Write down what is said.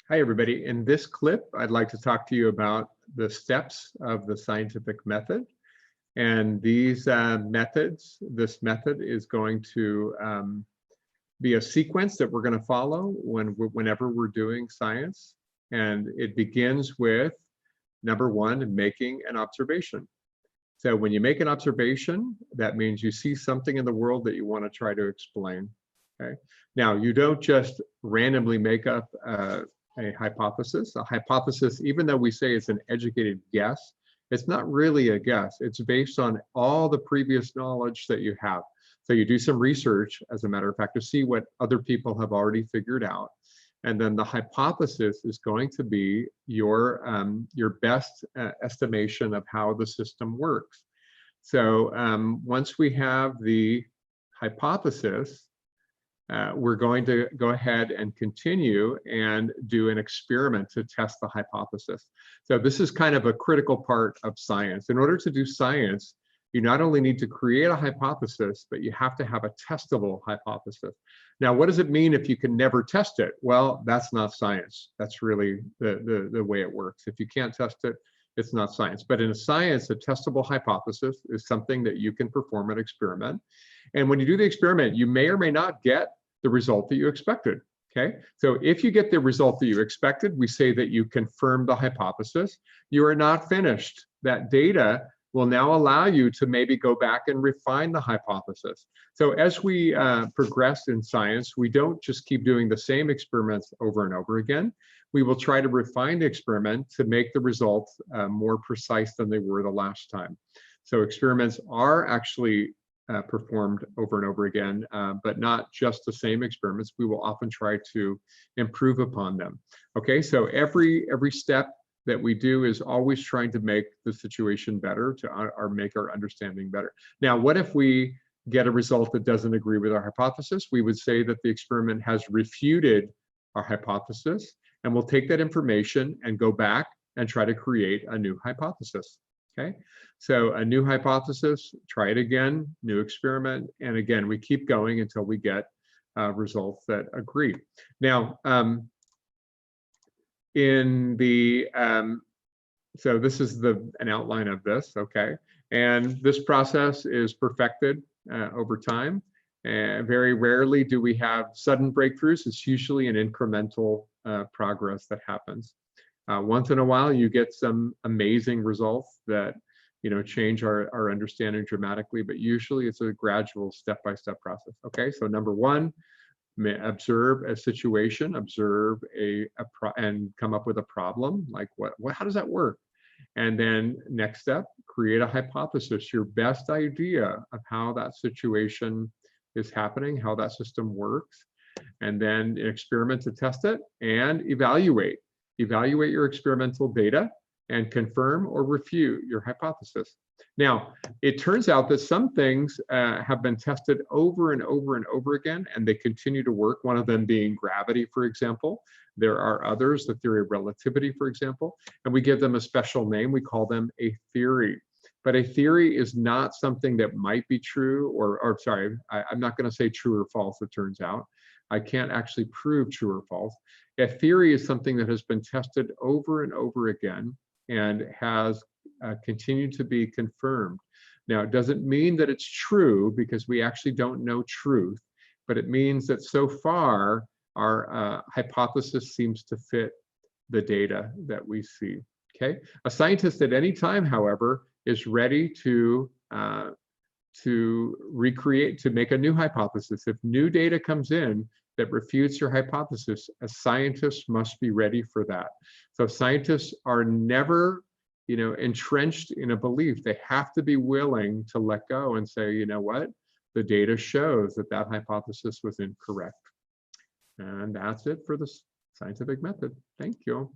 Hi, everybody. In this clip, I'd like to talk to you about the steps of the scientific method. And these this method is going to be a sequence that we're going to follow whenever we're doing science. And it begins with, number one, making an observation. So when you make an observation, that means you see something in the world that you want to try to explain. Okay. Now, you don't just randomly make up a hypothesis. A hypothesis, even though we say it's an educated guess, it's not really a guess. It's based on all the previous knowledge that you have. So you do some research, as a matter of fact, to see what other people have already figured out. And then the hypothesis is going to be your best estimation of how the system works. So once we have the hypothesis, we're going to go ahead and continue and do an experiment to test the hypothesis. So this is kind of a critical part of science. In order to do science, you not only need to create a hypothesis, but you have to have a testable hypothesis. Now, what does it mean if you can never test it? Well, that's not science. That's really the way it works. If you can't test it, it's not science. But in a science, a testable hypothesis is something that you can perform an experiment. And when you do the experiment, you may or may not get the result that you expected. Okay, so if you get the result that you expected, we say that you confirmed the hypothesis. You are not finished. That data will now allow you to maybe go back and refine the hypothesis. So as we progress in science, we don't just keep doing the same experiments over and over again. We will try to refine the experiment to make the results more precise than they were the last time. So experiments are actually performed over and over again, but not just the same experiments. We will often try to improve upon them. Okay, so every step that we do is always trying to make the situation better, to make our understanding better. Now, what if we get a result that doesn't agree with our hypothesis? We would say that the experiment has refuted our hypothesis, and we'll take that information and go back and try to create a new hypothesis. Okay, so a new hypothesis, try it again, new experiment, and again, we keep going until we get results that agree. Now, in the so this is an outline of this, okay, and this process is perfected over time. Very rarely do we have sudden breakthroughs. It's usually an incremental progress that happens. Once in a while, you get some amazing results that change our understanding dramatically, but usually it's a gradual step-by-step process. Okay, so number one, observe a situation, observe and come up with a problem, like how does that work? And then next step, create a hypothesis, your best idea of how that situation is happening, how that system works, and then experiment to test it and evaluate your experimental data and confirm or refute your hypothesis. Now, it turns out that some things have been tested over and over and over again, and they continue to work, one of them being gravity, for example. There are others, the theory of relativity, for example, and we give them a special name. We call them a theory. But a theory is not something that might be true, or sorry, I'm not going to say true or false, it turns out. I can't actually prove true or false. A theory is something that has been tested over and over again and has continued to be confirmed. Now, it doesn't mean that it's true, because we actually don't know truth, but it means that so far our hypothesis seems to fit the data that we see. Okay, a scientist at any time, however, is ready to make a new hypothesis. If new data comes in that refutes your hypothesis, a scientist must be ready for that. So scientists are never, entrenched in a belief. They have to be willing to let go and say, you know what, the data shows that hypothesis was incorrect. And that's it for the scientific method. Thank you.